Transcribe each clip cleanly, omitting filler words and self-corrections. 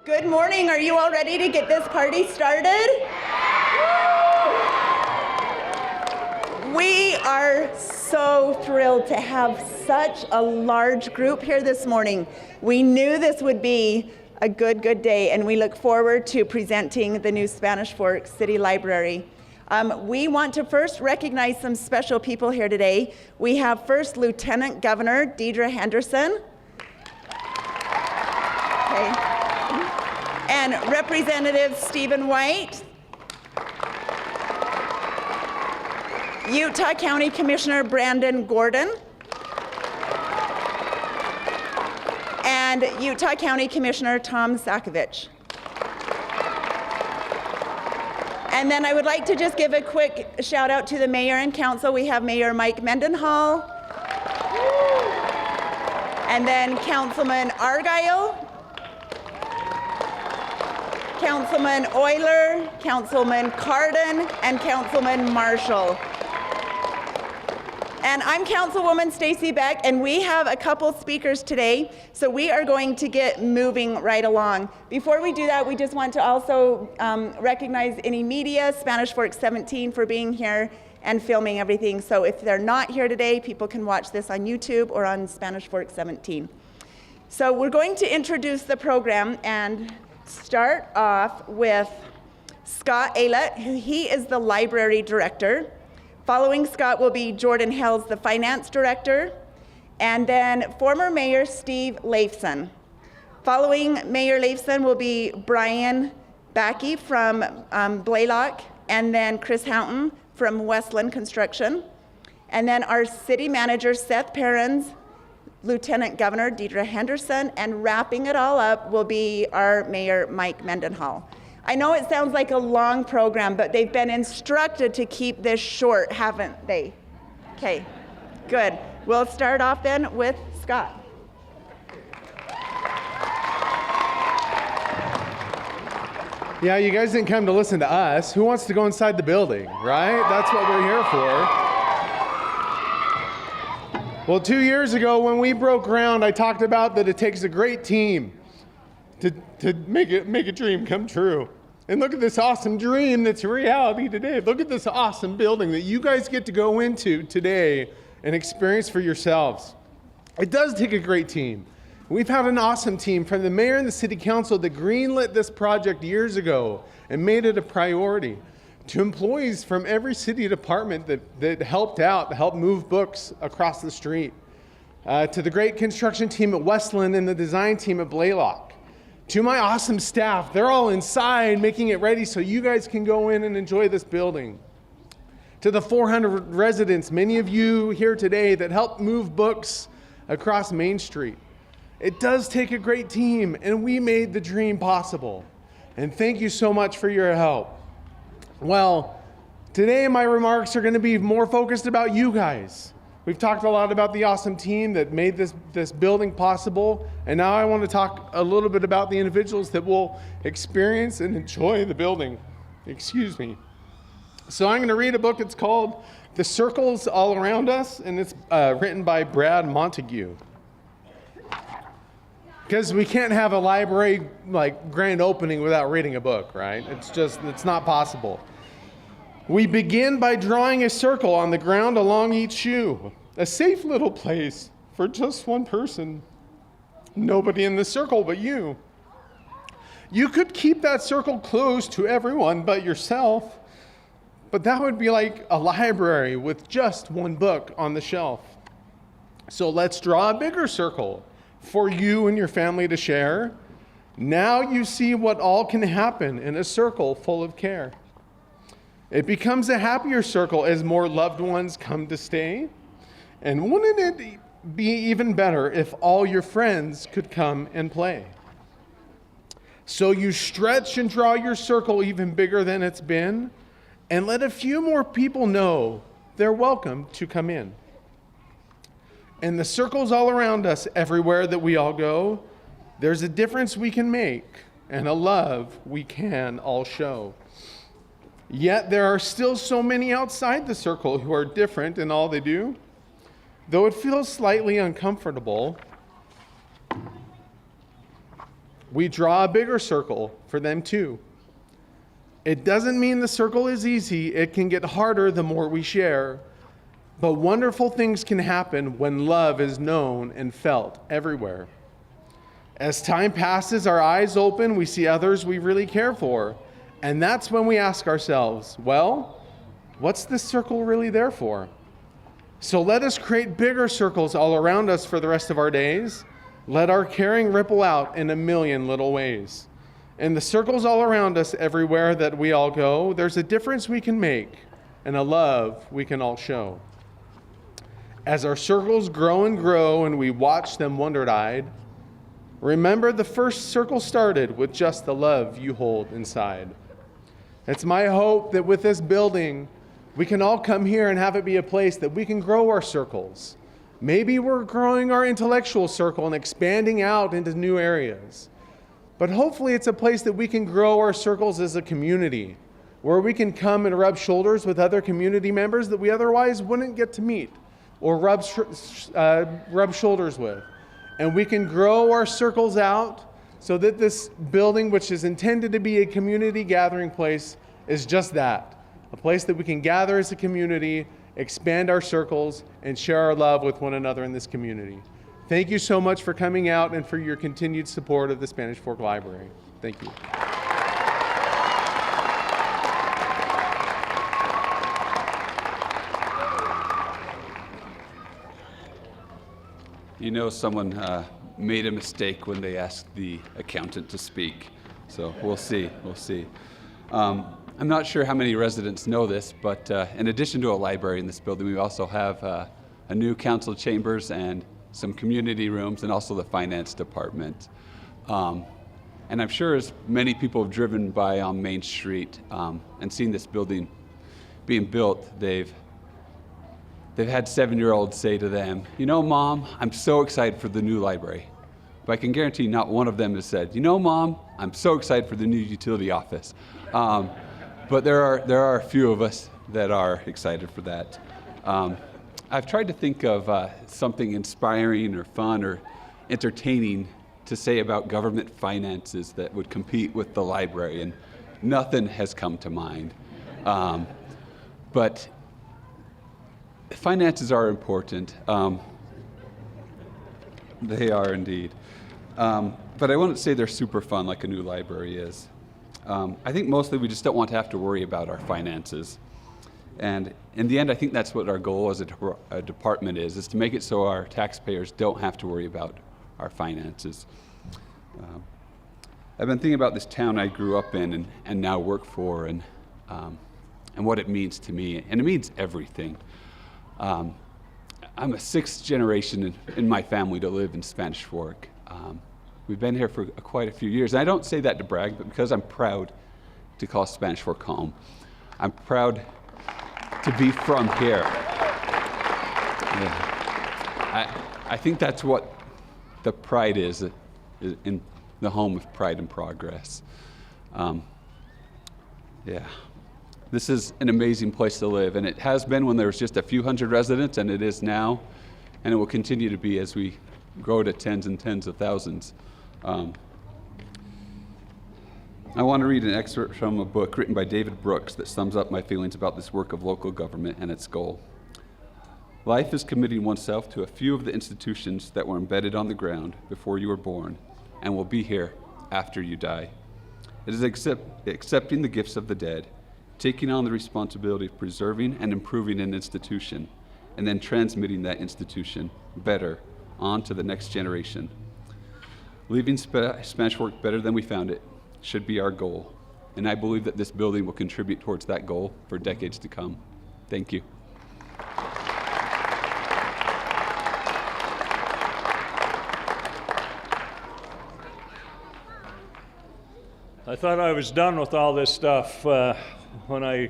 Good morning. Are you all ready to get this party started? We are so thrilled to have such a large group here this morning. We knew this would be a good day, and we look forward to presenting the new Spanish Fork City Library. We want to first recognize some special people here today. We have first Lieutenant Governor Deidre Henderson. Okay. And Representative Stephen White. Utah County Commissioner Brandon Gordon. And Utah County Commissioner Tom Sakovich. And then I would like to just give a quick shout out to the Mayor and Council. We have Mayor Mike Mendenhall. And then Councilman Argyle. Councilman Euler, Councilman Cardin, and Councilman Marshall. And I'm Councilwoman Stacy Beck, and we have a couple speakers today, so we are going to get moving right along. Before we do that, we just want to also recognize any media, Spanish Fork 17, for being here and filming everything. So if they're not here today, people can watch this on YouTube or on Spanish Fork 17. So we're going to introduce the program and start off with Scott Aylett. He is the library director. Following Scott will be Jordan Hells, the finance director, and then former Mayor Steve Leifson. Following Mayor Leifson will be Brian Backey from Blaylock, and then Chris Houghton from Westland Construction. And then our city manager, Seth Perrins, Lieutenant Governor Deidre Henderson, and wrapping it all up will be our Mayor Mike Mendenhall. I know it sounds like a long program, but they've been instructed to keep this short, haven't they? Okay, good. We'll start off then with Scott. Yeah, you guys didn't come to listen to us. Who wants to go inside the building, right? That's what we're here for. Well, 2 years ago when we broke ground, I talked about that it takes a great team to make a dream come true. And look at this awesome dream that's a reality today. Look at this awesome building that you guys get to go into today and experience for yourselves. It does take a great team. We've had an awesome team from the mayor and the city council that greenlit this project years ago and made it a priority, to employees from every city department that helped out, to help move books across the street, to the great construction team at Westland and the design team at Blaylock, to my awesome staff. They're all inside making it ready so you guys can go in and enjoy this building. To the 400 residents, many of you here today that helped move books across Main Street. It does take a great team, and we made the dream possible. And thank you so much for your help. Well, today my remarks are going to be more focused about you guys. We've talked a lot about the awesome team that made this building possible, and now I want to talk a little bit about the individuals that will experience and enjoy the building. Excuse me. So I'm going to read a book. It's called The Circles All Around Us, and it's written by Brad Montague. Because we can't have a library grand opening without reading a book, right? It's not possible. We begin by drawing a circle on the ground along each shoe, a safe little place for just one person. Nobody in the circle but you. You could keep that circle closed to everyone but yourself, but that would be like a library with just one book on the shelf. So let's draw a bigger circle for you and your family to share. Now you see what all can happen in a circle full of care. It becomes a happier circle as more loved ones come to stay. And wouldn't it be even better if all your friends could come and play? So you stretch and draw your circle even bigger than it's been, and let a few more people know they're welcome to come in. And the circles all around us, everywhere that we all go, there's a difference we can make and a love we can all show. Yet there are still so many outside the circle who are different in all they do. Though it feels slightly uncomfortable, we draw a bigger circle for them too. It doesn't mean the circle is easy. It can get harder the more we share. But wonderful things can happen when love is known and felt everywhere. As time passes, our eyes open, we see others we really care for. And that's when we ask ourselves, well, what's this circle really there for? So let us create bigger circles all around us for the rest of our days. Let our caring ripple out in a million little ways. In the circles all around us, everywhere that we all go, there's a difference we can make and a love we can all show. As our circles grow and we watch them wonder-eyed, remember the first circle started with just the love you hold inside. It's my hope that with this building, we can all come here and have it be a place that we can grow our circles. Maybe we're growing our intellectual circle and expanding out into new areas. But hopefully it's a place that we can grow our circles as a community, where we can come and rub shoulders with other community members that we otherwise wouldn't get to meet or rub shoulders with. And we can grow our circles out so that this building, which is intended to be a community gathering place, is just that, a place that we can gather as a community, expand our circles, and share our love with one another in this community. Thank you so much for coming out and for your continued support of the Spanish Fork Library. Thank you. You know, someone made a mistake when they asked the accountant to speak. So we'll see. I'm not sure how many residents know this, but in addition to a library in this building, we also have a new council chambers and some community rooms, and also the finance department. And I'm sure as many people have driven by on Main Street and seen this building being built, they've had 7-year-olds say to them, you know, Mom, I'm so excited for the new library. But I can guarantee not one of them has said, you know, Mom, I'm so excited for the new utility office. But there are a few of us that are excited for that. I've tried to think of something inspiring or fun or entertaining to say about government finances that would compete with the library, and nothing has come to mind. But finances are important. They are indeed. But I wouldn't say they're super fun like a new library is. I think mostly we just don't want to have to worry about our finances. And in the end, I think that's what our goal as a department is to make it so our taxpayers don't have to worry about our finances. I've been thinking about this town I grew up in and now work for, and what it means to me. And it means everything. I'm a 6th generation in my family to live in Spanish Fork. We've been here for quite a few years. And I don't say that to brag, but because I'm proud to call Spanish Fork home. I'm proud to be from here. Yeah. I think that's what the pride is in the home of pride and progress. Yeah. This is an amazing place to live, and it has been when there was just a few hundred residents, and it is now, and it will continue to be as we grow to tens and tens of thousands. I want to read an excerpt from a book written by David Brooks that sums up my feelings about this work of local government and its goal. Life is committing oneself to a few of the institutions that were embedded on the ground before you were born and will be here after you die. It is accepting the gifts of the dead, taking on the responsibility of preserving and improving an institution, and then transmitting that institution better on to the next generation. Leaving Spanish Fork better than we found it should be our goal, and I believe that this building will contribute towards that goal for decades to come. Thank you. I thought I was done with all this stuff when I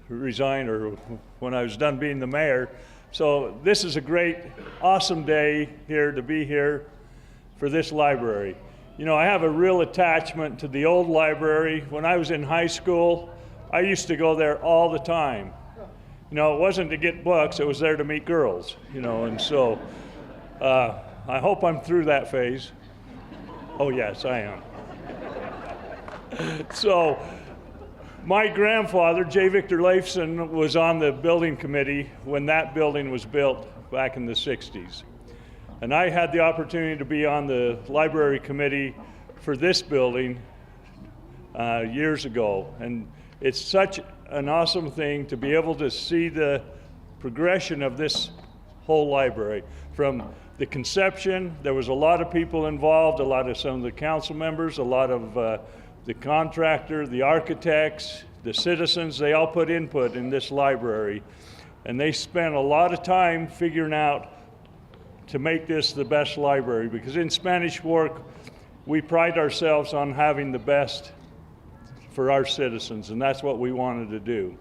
resigned, or when I was done being the mayor. So this is a great, awesome day here to be here for this library. You know, I have a real attachment to the old library. When I was in high school, I used to go there all the time. You know, it wasn't to get books, it was there to meet girls, you know, and so I hope I'm through that phase. Oh, yes, I am. So, my grandfather, J. Victor Leifson, was on the building committee when that building was built back in the 60s. And I had the opportunity to be on the library committee for this building years ago. And it's such an awesome thing to be able to see the progression of this whole library. From the conception, there was a lot of people involved, some of the council members, a lot of the contractor, the architects, the citizens, they all put input in this library. And they spent a lot of time figuring out to make this the best library, because in Spanish Fork, we pride ourselves on having the best for our citizens, and that's what we wanted to do.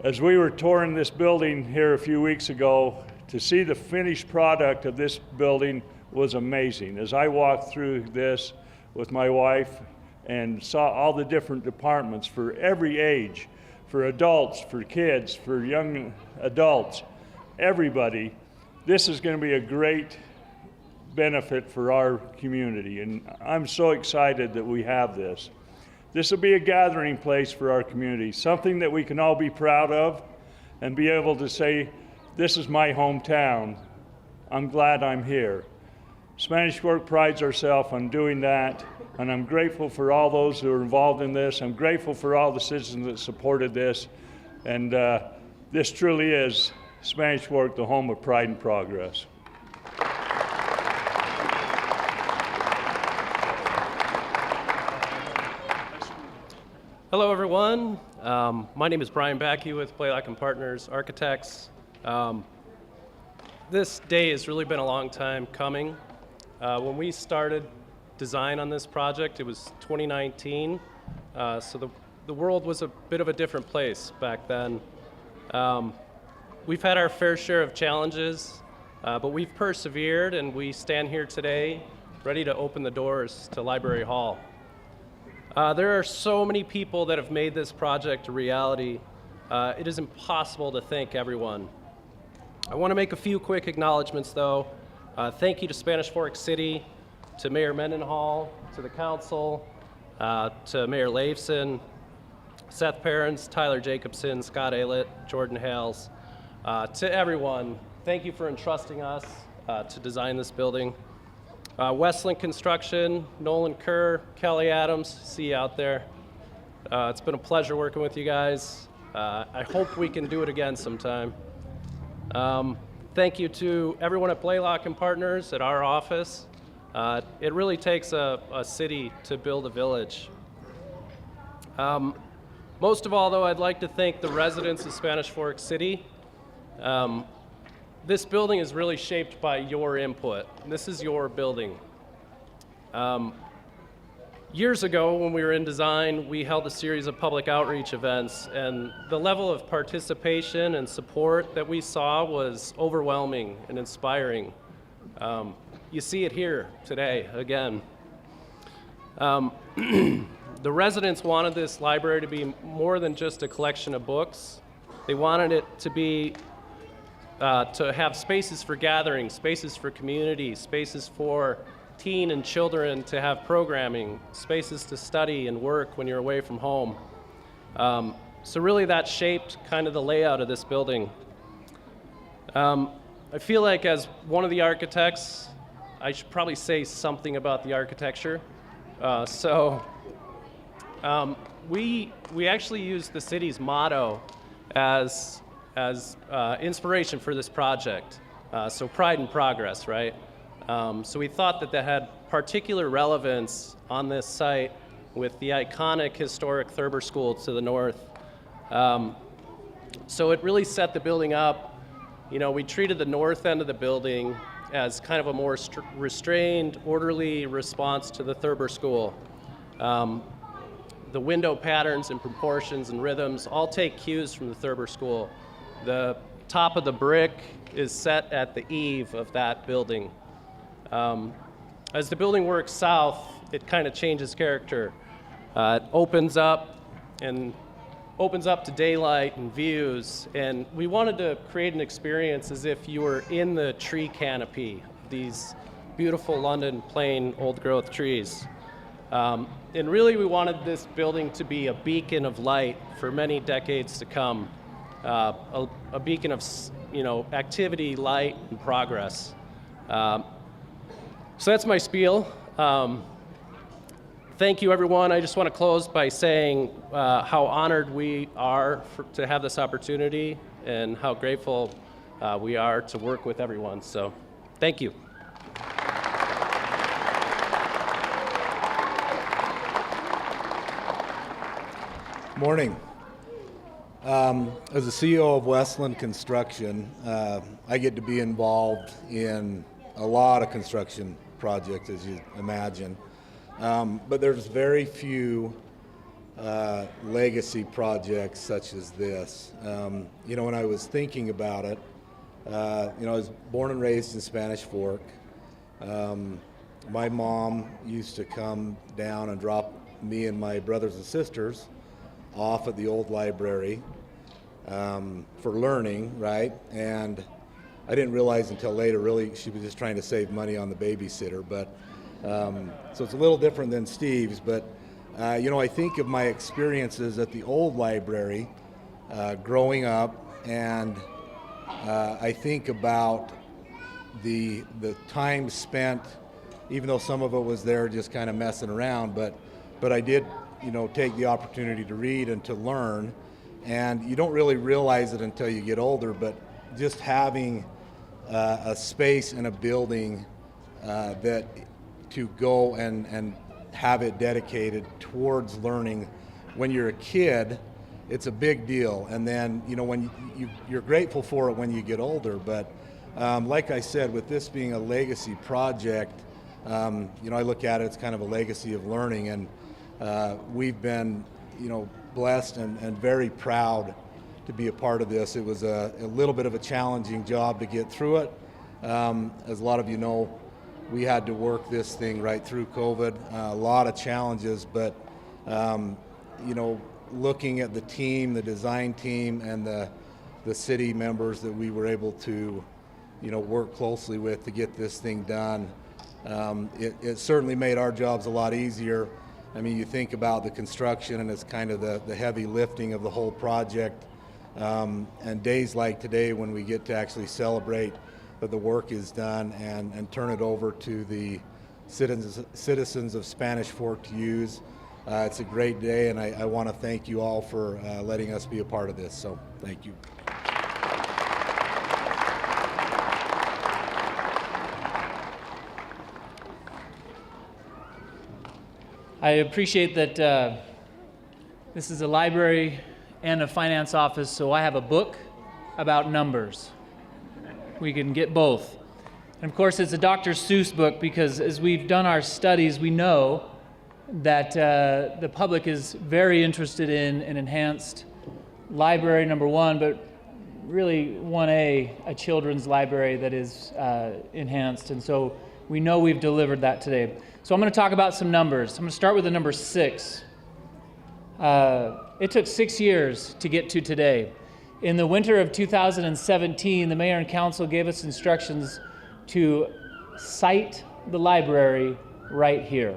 As we were touring this building here a few weeks ago, to see the finished product of this building was amazing. As I walked through this with my wife and saw all the different departments for every age, for adults, for kids, for young adults, everybody, this is going to be a great benefit for our community, and I'm so excited that we have this. This will be a gathering place for our community, something that we can all be proud of and be able to say, this is my hometown. I'm glad I'm here. Spanish Fork prides ourselves on doing that, and I'm grateful for all those who are involved in this. I'm grateful for all the citizens that supported this, and this truly is Spanish Fork, the home of pride and progress. Hello, everyone. My name is Brian Backey with Blaylock & Partners Architects. This day has really been a long time coming. When we started design on this project, it was 2019, so the world was a bit of a different place back then. We've had our fair share of challenges, but we've persevered, and we stand here today ready to open the doors to Library Hall. There are so many people that have made this project a reality. It is impossible to thank everyone. I want to make a few quick acknowledgments, though. Thank you to Spanish Fork City, to Mayor Mendenhall, to the council, to Mayor Leifson, Seth Perrins, Tyler Jacobson, Scott Aylett, Jordan Hales. To everyone, thank you for entrusting us to design this building. Westlink Construction, Nolan Kerr, Kelly Adams, see you out there. It's been a pleasure working with you guys. I hope we can do it again sometime. Thank you to everyone at Blaylock & Partners at our office. It really takes a city to build a village. Most of all, though, I'd like to thank the residents of Spanish Fork City. This building is really shaped by your input. This is your building. Years ago, when we were in design, we held a series of public outreach events, and the level of participation and support that we saw was overwhelming and inspiring. You see it here today, again. The residents wanted this library to be more than just a collection of books. They wanted it to be to have spaces for gathering, spaces for community, spaces for teen and children to have programming, spaces to study and work when you're away from home. So really that shaped kind of the layout of this building. I feel like as one of the architects, I should probably say something about the architecture. We actually used the city's motto as inspiration for this project. So pride and progress, right? So we thought that had particular relevance on this site with the iconic historic Thurber School to the north. So it really set the building up. You know, we treated the north end of the building as kind of a more restrained, orderly response to the Thurber School. The window patterns and proportions and rhythms all take cues from the Thurber School. The top of the brick is set at the eave of that building. As the building works south, it kind of changes character. It opens up to daylight and views, and we wanted to create an experience as if you were in the tree canopy of these beautiful London plain old growth trees. And really we wanted this building to be a beacon of light for many decades to come, a beacon of activity, light, and progress. So that's my spiel. Thank you, everyone. I just want to close by saying how honored we are to have this opportunity and how grateful we are to work with everyone. So thank you. Morning. As the CEO of Westland Construction, I get to be involved in a lot of construction projects, as you imagine. But there's very few legacy projects such as this. When I was thinking about it, I was born and raised in Spanish Fork. My mom used to come down and drop me and my brothers and sisters off at the old library for learning, right? And I didn't realize until later, really, she was just trying to save money on the babysitter. But so it's a little different than Steve's. But I think of my experiences at the old library growing up, and I think about the time spent, even though some of it was there just kind of messing around. But I did, take the opportunity to read and to learn. And you don't really realize it until you get older, but just having a space and a building that to go and have it dedicated towards learning when you're a kid, it's a big deal. And then, when you're grateful for it when you get older. But like I said, with this being a legacy project, I look at it as kind of a legacy of learning. And we've been, blessed and very proud to be a part of this. It was a little bit of a challenging job to get through it. As a lot of you know, we had to work this thing right through COVID. A lot of challenges, but looking at the team, the design team, and the city members that we were able to, work closely with to get this thing done, it certainly made our jobs a lot easier. I mean, you think about the construction and it's kind of the heavy lifting of the whole project. And days like today when we get to actually celebrate that the work is done and turn it over to the citizens of Spanish Fork to use, it's a great day, and I want to thank you all for letting us be a part of this. So thank you. I appreciate that this is a library and a finance office, so I have a book about numbers. We can get both. And of course, it's a Dr. Seuss book because as we've done our studies, we know that the public is very interested in an enhanced library, number one, but really 1A, a children's library that is enhanced. And so we know we've delivered that today. So I'm going to talk about some numbers. I'm going to start with the number 6. It took 6 years to get to today. In the winter of 2017, the mayor and council gave us instructions to site the library right here.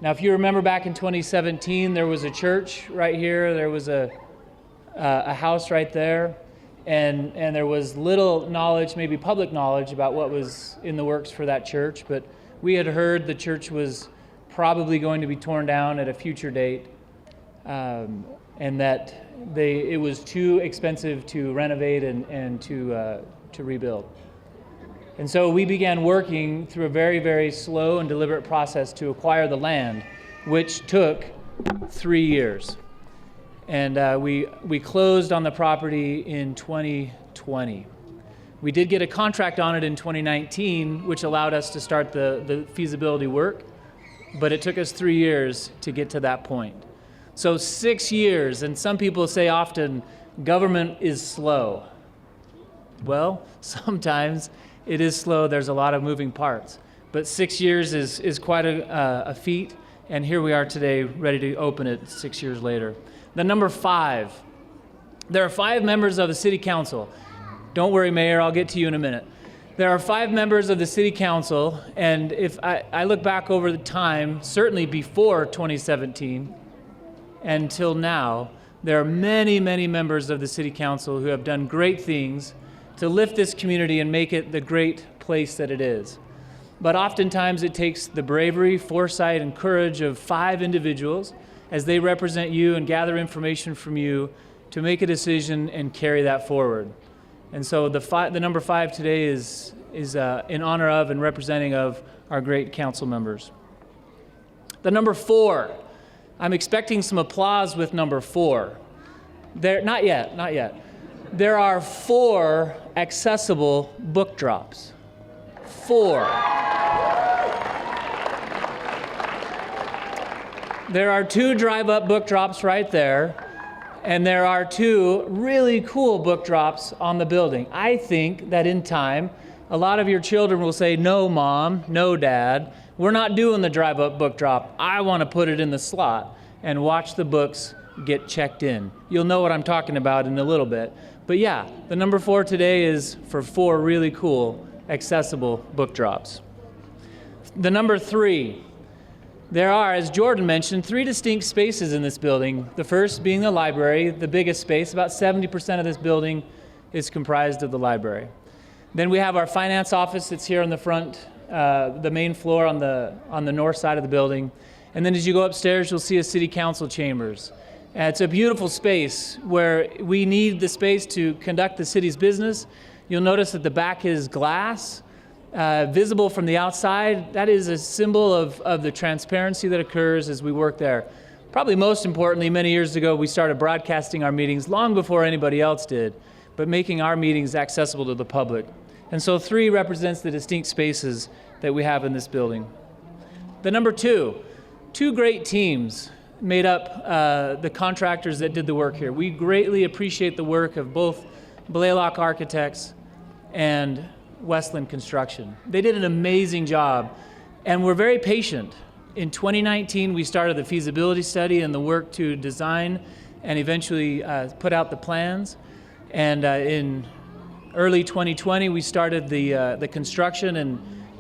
Now, if you remember back in 2017, there was a church right here. There was a house right there. And there was little knowledge, maybe public knowledge, about what was in the works for that church. But we had heard the church was probably going to be torn down at a future date, and that it was too expensive to renovate and to rebuild. And so we began working through a very, very slow and deliberate process to acquire the land, which took 3 years. And we closed on the property in 2020. We did get a contract on it in 2019, which allowed us to start the feasibility work, but it took us 3 years to get to that point. So 6 years, and some people say often, government is slow. Well, sometimes it is slow. There's a lot of moving parts. But 6 years is quite a feat, and here we are today, ready to open it 6 years later. The number 5. There are 5 members of the city council. Don't worry, Mayor, I'll get to you in a minute. There are 5 members of the City Council, and if I look back over the time, certainly before 2017 until now, there are many, many members of the City Council who have done great things to lift this community and make it the great place that it is. But oftentimes it takes the bravery, foresight, and courage of 5 individuals as they represent you and gather information from you to make a decision and carry that forward. And so the number 5 today is in honor of and representing of our great council members. The number 4, I'm expecting some applause with number 4. Not yet. There are 4 accessible book drops. 4. There are 2 drive-up book drops right there. And there are 2 really cool book drops on the building. I think that in time, a lot of your children will say, no, Mom, no, Dad, we're not doing the drive-up book drop. I want to put it in the slot and watch the books get checked in. You'll know what I'm talking about in a little bit. But yeah, the number 4 today is for 4 really cool, accessible book drops. The number 3. There are, as Jordan mentioned, 3 distinct spaces in this building. The first being the library, the biggest space. About 70% of this building is comprised of the library. Then we have our finance office that's here on the front, the main floor on the north side of the building. And then as you go upstairs, you'll see a city council chambers. It's a beautiful space where we need the space to conduct the city's business. You'll notice that the back is glass. Visible from the outside. That is a symbol of the transparency that occurs as we work there. Probably most importantly, many years ago, we started broadcasting our meetings long before anybody else did, but making our meetings accessible to the public. And so 3 represents the distinct spaces that we have in this building. The number 2 great teams made up the contractors that did the work here. We greatly appreciate the work of both Blaylock Architects and Westland Construction. They did an amazing job, and we're very patient. In 2019, we started the feasibility study and the work to design and eventually put out the plans. And in early 2020, we started the construction,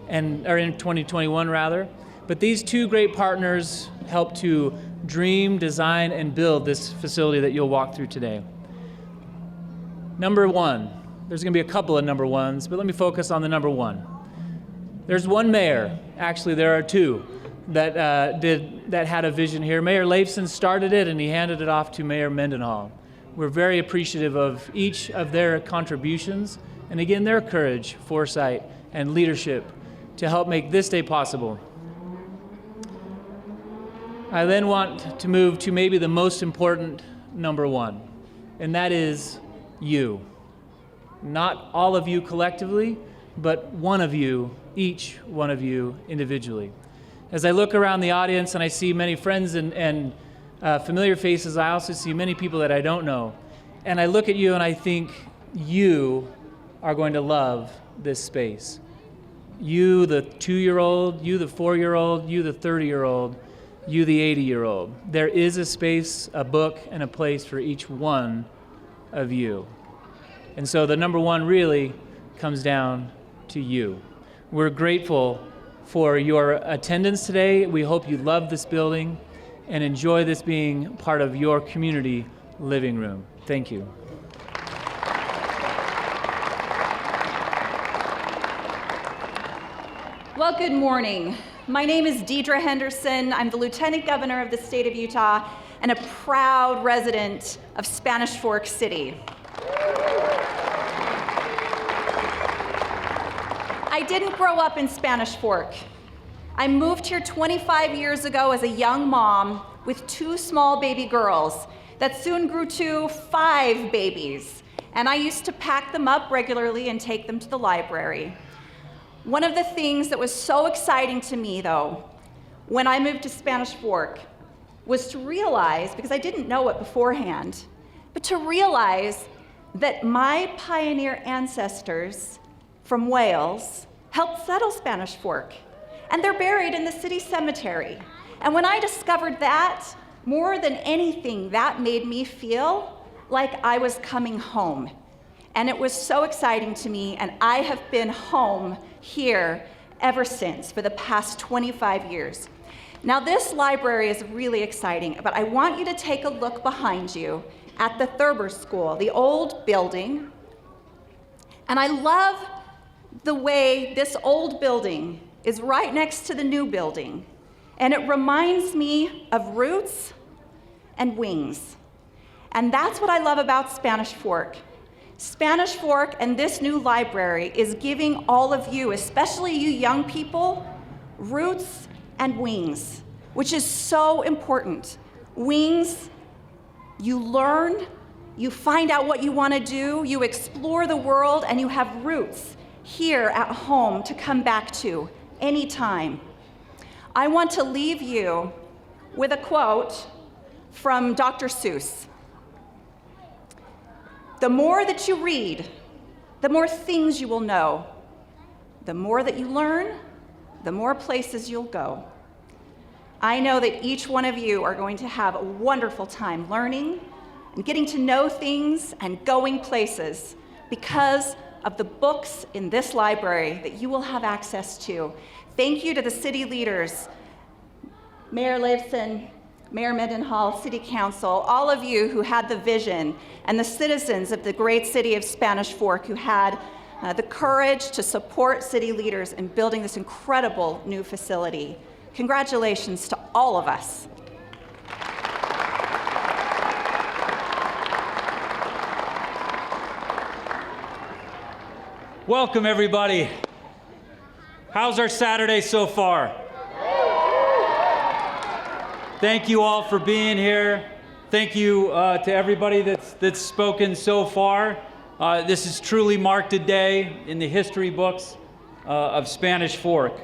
or in 2021 rather. But these 2 great partners helped to dream, design, and build this facility that you'll walk through today. Number 1. There's going to be a couple of number 1s, but let me focus on the number 1. There's 1 mayor. Actually, there are 2 that had a vision here. Mayor Leifson started it, and he handed it off to Mayor Mendenhall. We're very appreciative of each of their contributions, and again, their courage, foresight, and leadership to help make this day possible. I then want to move to maybe the most important number 1, and that is you. Not all of you collectively, but one of you, each one of you individually. As I look around the audience and I see many friends and familiar faces, I also see many people that I don't know. And I look at you and I think, you are going to love this space. You, the 2-year-old, you, the 4-year-old, you, the 30-year-old, you, the 80-year-old. There is a space, a book, and a place for each one of you. And so the number 1 really comes down to you. We're grateful for your attendance today. We hope you love this building and enjoy this being part of your community living room. Thank you. Well, good morning. My name is Deidre Henderson. I'm the Lieutenant Governor of the state of Utah and a proud resident of Spanish Fork City. I didn't grow up in Spanish Fork. I moved here 25 years ago as a young mom with 2 small baby girls that soon grew to 5 babies. And I used to pack them up regularly and take them to the library. One of the things that was so exciting to me, though, when I moved to Spanish Fork, was to realize, because I didn't know it beforehand, but to realize that my pioneer ancestors from Wales helped settle Spanish Fork, and they're buried in the city cemetery. And when I discovered that, more than anything, that made me feel like I was coming home. And it was so exciting to me, and I have been home here ever since for the past 25 years. Now, this library is really exciting, but I want you to take a look behind you at the Thurber School, the old building. And I love the way this old building is right next to the new building. And it reminds me of roots and wings. And that's what I love about Spanish Fork. Spanish Fork and this new library is giving all of you, especially you young people, roots and wings, which is so important. Wings, you learn, you find out what you want to do, you explore the world, and you have roots here at home to come back to anytime. I want to leave you with a quote from Dr. Seuss. The more that you read, the more things you will know. The more that you learn, the more places you'll go. I know that each one of you are going to have a wonderful time learning and getting to know things and going places because of the books in this library that you will have access to. Thank you to the city leaders, Mayor Leifson, Mayor Mendenhall, City Council, all of you who had the vision, and the citizens of the great city of Spanish Fork who had the courage to support city leaders in building this incredible new facility. Congratulations to all of us. Welcome, everybody. How's our Saturday so far? Thank you all for being here. Thank you to everybody that's spoken so far. This has truly marked a day in the history books of Spanish Fork.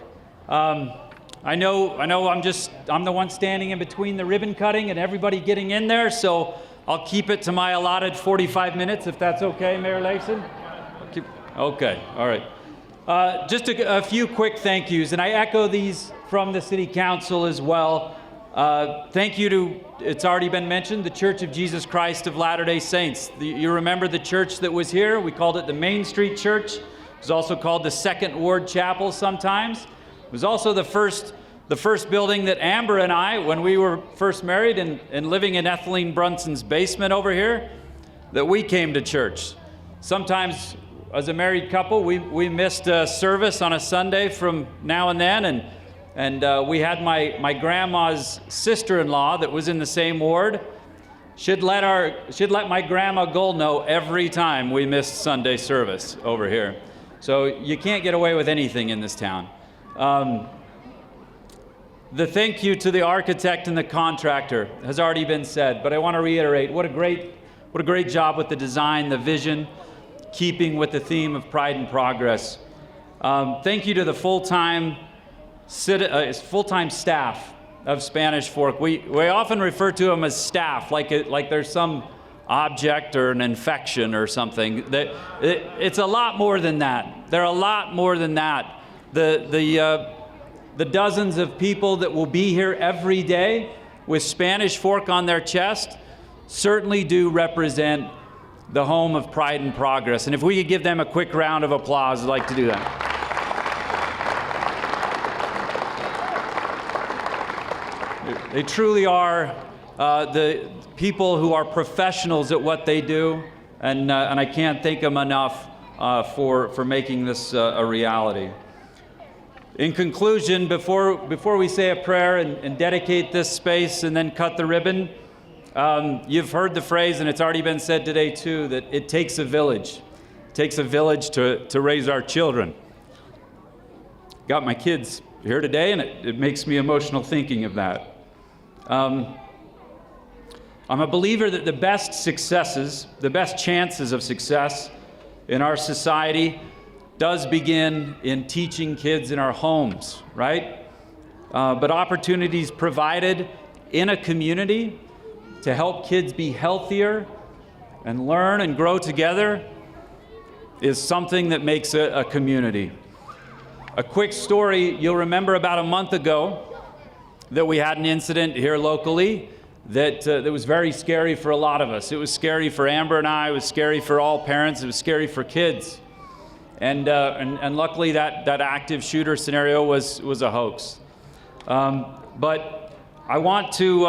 I know I'm the one standing in between the ribbon cutting and everybody getting in there, so I'll keep it to my allotted 45 minutes if that's okay, Mayor Leifson? Okay, all right. Just a few quick thank yous, and I echo these from the City Council as well. Thank you to, it's already been mentioned, the Church of Jesus Christ of Latter-day Saints. You remember the church that was here? We called it the Main Street Church. It was also called the Second Ward Chapel sometimes. It was also the first building that Amber and I, when we were first married and living in Etheline Brunson's basement over here, that we came to church. Sometimes as a married couple, we missed a service on a Sunday from now and then, and we had my grandma's sister-in-law that was in the same ward. She'd let my grandma Gold know every time we missed Sunday service over here. So you can't get away with anything in this town. The thank you to the architect and the contractor has already been said, but I want to reiterate what a great job with the design, the vision, keeping with the theme of Pride and Progress. Thank you to the full-time staff of Spanish Fork. We often refer to them as staff, like there's some object or an infection or something. It's a lot more than that. They're a lot more than that. The dozens of people that will be here every day with Spanish Fork on their chest certainly do represent the home of Pride and Progress. And if we could give them a quick round of applause, I'd like to do that. They truly are the people who are professionals at what they do, and I can't thank them enough for making this a reality. In conclusion, before we say a prayer and dedicate this space and then cut the ribbon, you've heard the phrase, and it's already been said today too, that it takes a village. It takes a village to raise our children. Got my kids here today, and it makes me emotional thinking of that. I'm a believer that the best successes, the best chances of success in our society does begin in teaching kids in our homes, right? But opportunities provided in a community to help kids be healthier and learn and grow together is something that makes a community. A quick story, you'll remember about a month ago that we had an incident here locally that was very scary for a lot of us. It was scary for Amber and I. It was scary for all parents. It was scary for kids. And luckily that active shooter scenario was a hoax. But I want to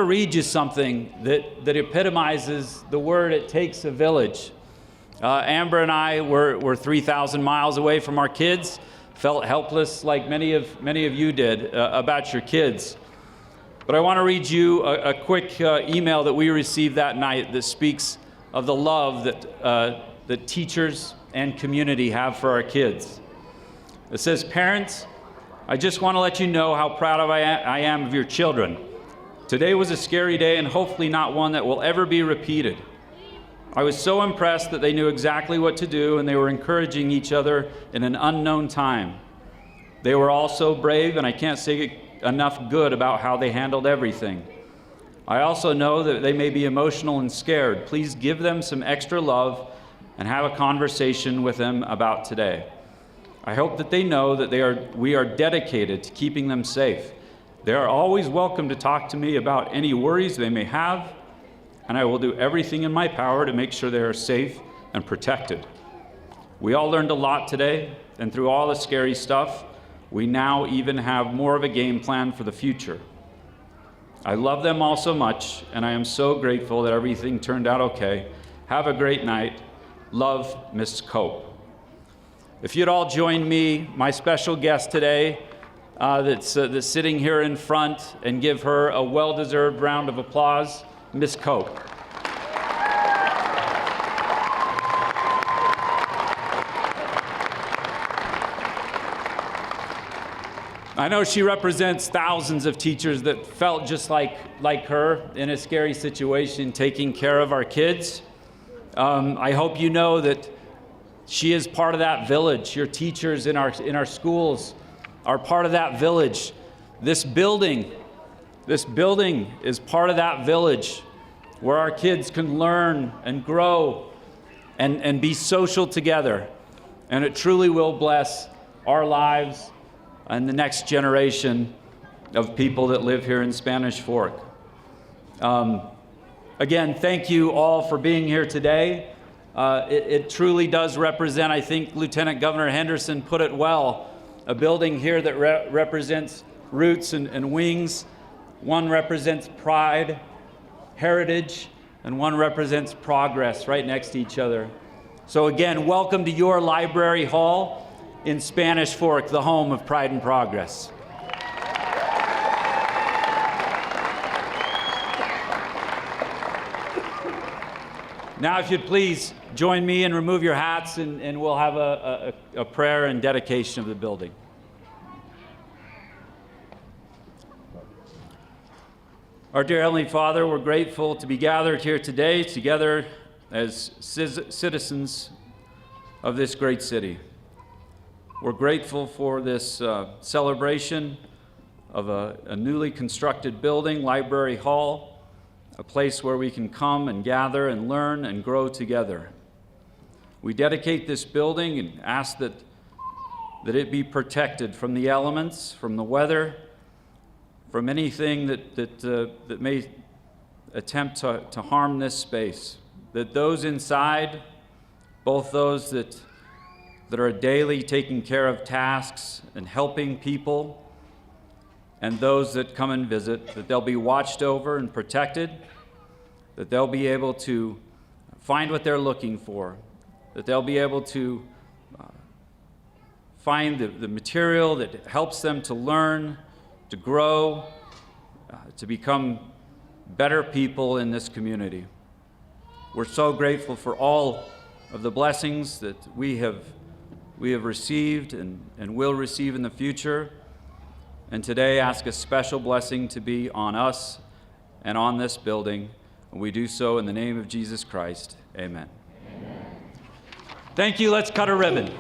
read you something that epitomizes the word "it takes a village." Amber and I were 3,000 miles away from our kids, felt helpless like many of you did about your kids. But I want to read you a quick email that we received that night that speaks of the love that teachers and community have for our kids. It says, "Parents, I just want to let you know how proud I am of your children. Today was a scary day and hopefully not one that will ever be repeated. I was so impressed that they knew exactly what to do and they were encouraging each other in an unknown time. They were all so brave, and I can't say enough good about how they handled everything. I also know that they may be emotional and scared. Please give them some extra love and have a conversation with them about today. I hope that they know that we are dedicated to keeping them safe. They are always welcome to talk to me about any worries they may have, and I will do everything in my power to make sure they are safe and protected. We all learned a lot today, and through all the scary stuff, we now even have more of a game plan for the future. I love them all so much, and I am so grateful that everything turned out okay. Have a great night. Love, Miss Cope." If you'd all join me, my special guest today, that's sitting here in front, and give her a well-deserved round of applause, Miss Cope. I know she represents thousands of teachers that felt just like her in a scary situation, taking care of our kids. I hope you know that she is part of that village. Your teachers in our schools are part of that village. This building is part of that village where our kids can learn and grow and be social together. And it truly will bless our lives and the next generation of people that live here in Spanish Fork. Again, thank you all for being here today. It truly does represent, I think Lieutenant Governor Henderson put it well, a building here that represents roots and wings. One represents pride, heritage, and one represents progress right next to each other. So again, welcome to your library hall in Spanish Fork, the home of Pride and Progress. Now, if you'd please join me and remove your hats, and we'll have a prayer and dedication of the building. Our dear Heavenly Father, we're grateful to be gathered here today together as citizens of this great city. We're grateful for this celebration of a newly constructed building, Library Hall, a place where we can come and gather and learn and grow together. We dedicate this building and ask that it be protected from the elements, from the weather, from anything that may attempt to harm this space. That those inside, both those that are daily taking care of tasks and helping people, and those that come and visit, that they'll be watched over and protected, that they'll be able to find what they're looking for, that they'll be able to find the material that helps them to learn, to grow, to become better people in this community. We're so grateful for all of the blessings that we have received and will receive in the future. And today ask a special blessing to be on us and on this building. And we do so in the name of Jesus Christ. Amen. Amen. Thank you. Let's cut a ribbon.